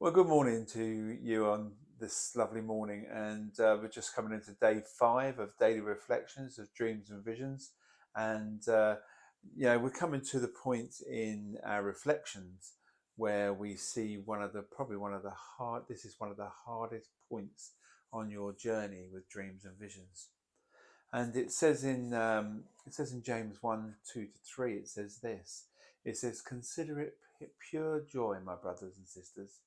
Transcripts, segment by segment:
Well, good morning to you on this lovely morning, and we're just coming into day 5 of daily reflections of dreams and visions, and we're coming to the point in our reflections where we see probably one of the hard. This is one of the hardest points on your journey with dreams and visions, and it says in James 1:2 to 3. It says this. It says, "Consider it pure joy, my brothers and sisters,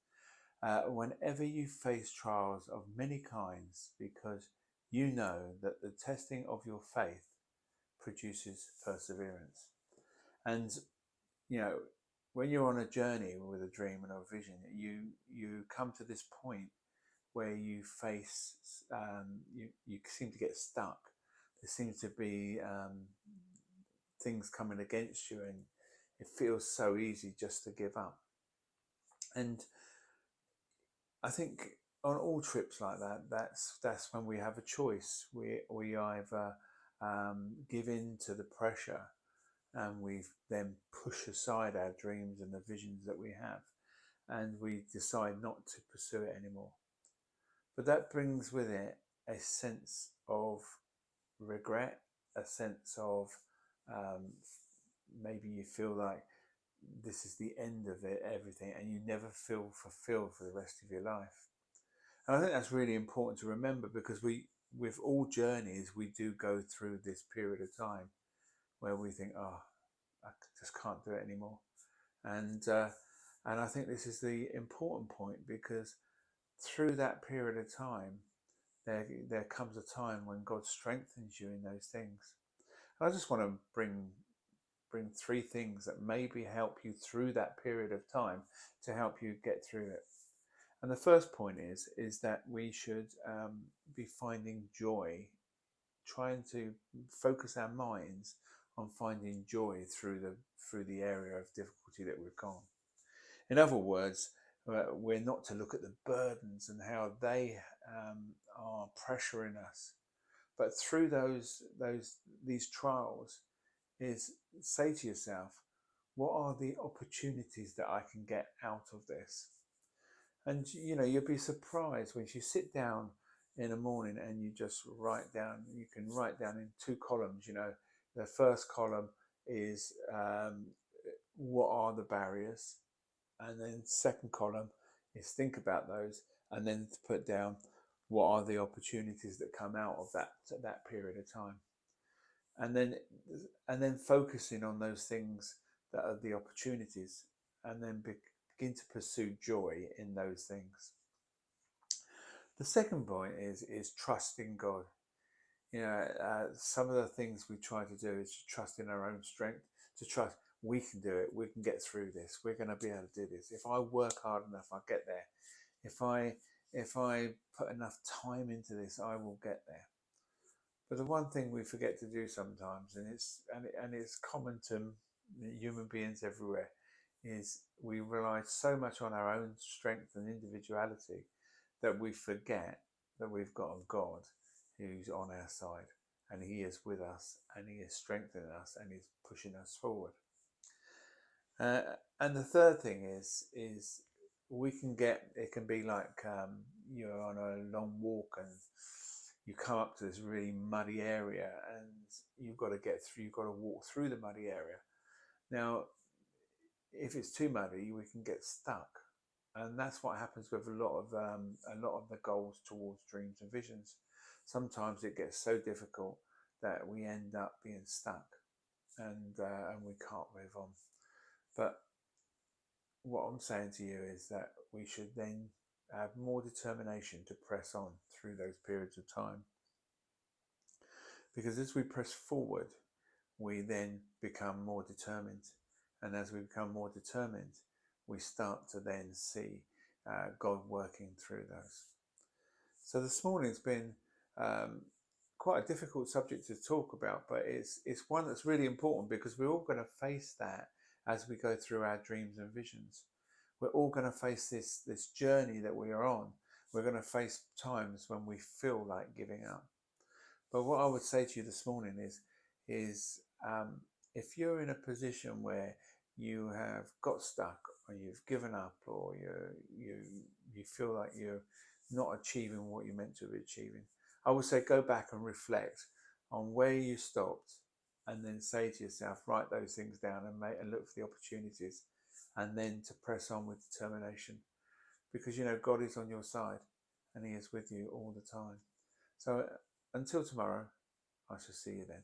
whenever you face trials of many kinds, because you know that the testing of your faith produces perseverance." And you know, when you're on a journey with a dream and a vision, you come to this point where you face you seem to get stuck. There seems to be things coming against you, and it feels so easy just to give up. And I think on all trips like that, that's when we have a choice. We either give in to the pressure, and we then push aside our dreams and the visions that we have, and we decide not to pursue it anymore. But that brings with it a sense of regret, a sense of um, maybe you feel like this is the end of everything, and you never feel fulfilled for the rest of your life. And I think that's really important to remember, because with all journeys, we do go through this period of time where we think, oh, I just can't do it anymore. And and I think this is the important point, because through that period of time, there comes a time when God strengthens you in those things. And I just want to bring 3 things that maybe help you through that period of time to help you get through it. And the first point is that we should be finding joy, trying to focus our minds on finding joy through the area of difficulty that we've gone. In other words, we're not to look at the burdens and how they are pressuring us, but through these trials, is say to yourself, what are the opportunities that I can get out of this? And you'll be surprised when you sit down in the morning and you just write down. You can write down in 2 columns. The first column is what are the barriers, and then second column is think about those, and then to put down what are the opportunities that come out of that period of time, and then focusing on those things that are the opportunities, and then begin to pursue joy in those things. The second point is trusting God. Some of the things we try to do is to trust in our own strength, to trust we can do it, we can get through this, we're going to be able to do this. If I work hard enough, I'll get there. If I put enough time into this, I will get there. But the one thing we forget to do sometimes, and it's common to human beings everywhere, is we rely so much on our own strength and individuality that we forget that we've got a God who's on our side, and He is with us, and He is strengthening us, and He's pushing us forward. Uh, and the third thing is we can get, it can be like you're on a long walk and you come up to this really muddy area, and you've got to get through, you've got to walk through the muddy area. Now, if it's too muddy, we can get stuck, and that's what happens with a lot of the goals towards dreams and visions. Sometimes it gets so difficult that we end up being stuck, and we can't move on. But what I'm saying to you is that we should then have more determination to press on through those periods of time, because as we press forward, we then become more determined. And as we become more determined, we start to then see God working through those. So this morning's been um, quite a difficult subject to talk about, but it's one that's really important, because we're all going to face that as we go through our dreams and visions. We're all going to face this journey that we are on. We're going to face times when we feel like giving up. But what I would say to you this morning is if you're in a position where you have got stuck, or you've given up, or you feel like you're not achieving what you're meant to be achieving, I would say go back and reflect on where you stopped, and then say to yourself, write those things down and look for the opportunities, and then to press on with determination, because God is on your side, and He is with you all the time. So until tomorrow, I shall see you then.